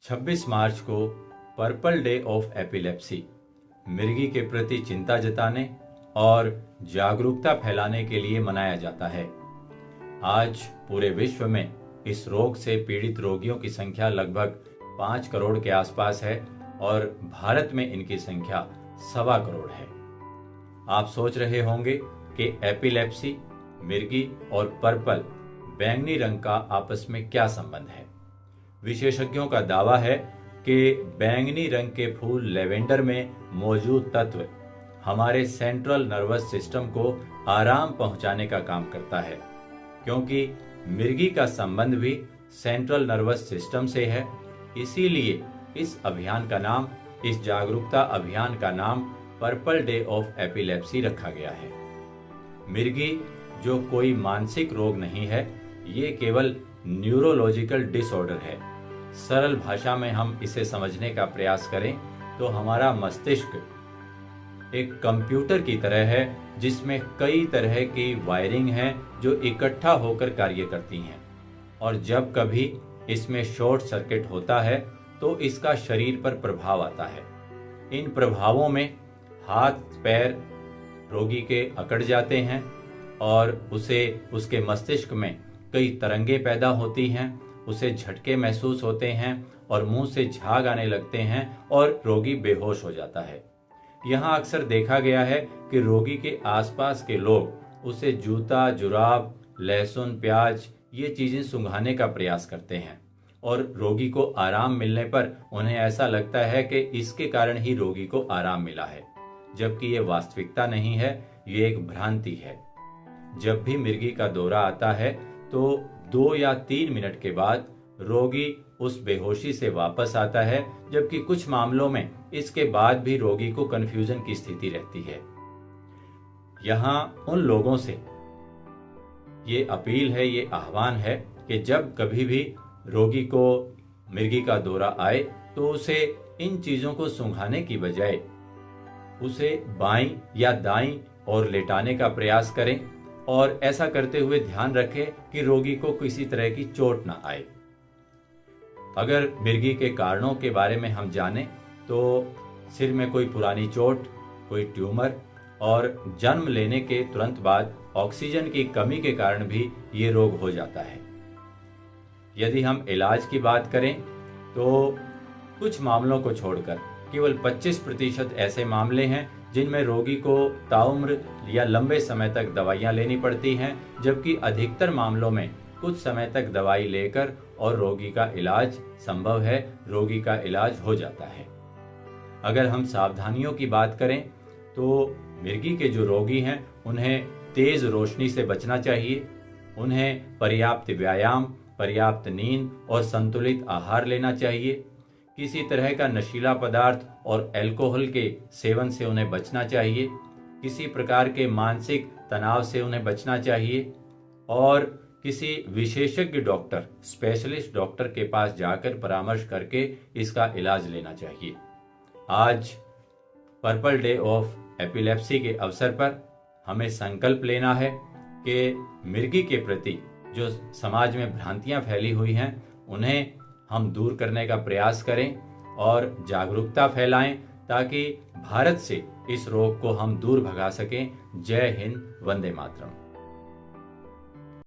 26 मार्च को purple day of epilepsy मिर्गी के प्रति चिंता जताने और जागरूकता फैलाने के लिए मनाया जाता है। आज पूरे विश्व में इस रोग से पीड़ित रोगियों की संख्या लगभग 5 करोड़ के आसपास है और भारत में इनकी संख्या 1.25 करोड़ है। आप सोच रहे होंगे कि एपिलेप्सी, मिर्गी और पर्पल बैंगनी रंग का आपस में क्या संबंध है। विशेषज्ञों का दावा है कि बैंगनी रंग के फूल लेवेंडर में मौजूद तत्व हमारे सेंट्रल नर्वस सिस्टम को आराम पहुंचाने का काम करता है। क्योंकि मिर्गी का संबंध भी सेंट्रल नर्वस सिस्टम से है, इसीलिए इस अभियान का नाम, इस जागरूकता अभियान का नाम पर्पल डे ऑफ एपिलेप्सी रखा गया है। मिर्गी जो कोई मानसिक रोग नहीं है, ये केवल न्यूरोलॉजिकल डिसऑर्डर है। सरल भाषा में हम इसे समझने का प्रयास करें तो हमारा मस्तिष्क एक कंप्यूटर की तरह है जिसमें कई तरह की वायरिंग है जो इकट्ठा होकर कार्य करती हैं, और जब कभी इसमें शॉर्ट सर्किट होता है तो इसका शरीर पर प्रभाव आता है। इन प्रभावों में हाथ पैर रोगी के अकड़ जाते हैं और उसे उसके मस्तिष्क में कई तरंगे पैदा होती हैं, उसे झटके महसूस होते हैं और मुंह से झाग आने लगते हैं और रोगी बेहोश हो जाता है। यहाँ अक्सर देखा गया है कि रोगी के आसपास के लोग उसे जूता, जुराब, लहसुन, प्याज ये चीजें सुंघाने का प्रयास करते हैं और रोगी को आराम मिलने पर उन्हें ऐसा लगता है कि इसके कारण ही रोगी को आराम मिला है, जबकि ये वास्तविकता नहीं है, ये एक भ्रांति है। जब भी मिर्गी का दौरा आता है तो 2 या 3 मिनट के बाद रोगी उस बेहोशी से वापस आता है, जबकि कुछ मामलों में इसके बाद भी रोगी को कंफ्यूजन की स्थिति रहती है। यहाँ उन लोगों से ये अपील है, ये आह्वान है कि जब कभी भी रोगी को मिर्गी का दौरा आए तो उसे इन चीजों को सूंघाने की बजाय उसे बाईं या दाईं ओर लेटाने का प्रयास करें और ऐसा करते हुए ध्यान रखें कि रोगी को किसी तरह की चोट ना आए। अगर मिर्गी के कारणों के बारे में हम जानें तो सिर में कोई पुरानी चोट, कोई ट्यूमर और जन्म लेने के तुरंत बाद ऑक्सीजन की कमी के कारण भी ये रोग हो जाता है। यदि हम इलाज की बात करें तो कुछ मामलों को छोड़कर केवल 25% ऐसे मामले हैं जिनमें रोगी को ताउम्र या लंबे समय तक दवाइयां लेनी पड़ती हैं, जबकि अधिकतर मामलों में कुछ समय तक दवाई लेकर और रोगी का इलाज संभव है, रोगी का इलाज हो जाता है। अगर हम सावधानियों की बात करें तो मिर्गी के जो रोगी हैं उन्हें तेज रोशनी से बचना चाहिए, उन्हें पर्याप्त व्यायाम, पर्याप्त नींद और संतुलित आहार लेना चाहिए। किसी तरह का नशीला पदार्थ और अल्कोहल के सेवन से उन्हें बचना चाहिए। किसी प्रकार के मानसिक तनाव से उन्हें बचना चाहिए और किसी विशेषज्ञ डॉक्टर, स्पेशलिस्ट डॉक्टर के पास जाकर परामर्श करके इसका इलाज लेना चाहिए। आज पर्पल डे ऑफ एपिलेप्सी के अवसर पर हमें संकल्प लेना है कि मिर्गी के प्रति जो समाज में भ्रांतियां फैली हुई हैं उन्हें हम दूर करने का प्रयास करें और जागरूकता फैलाएं ताकि भारत से इस रोग को हम दूर भगा सकें। जय हिंद, वंदे मातरम।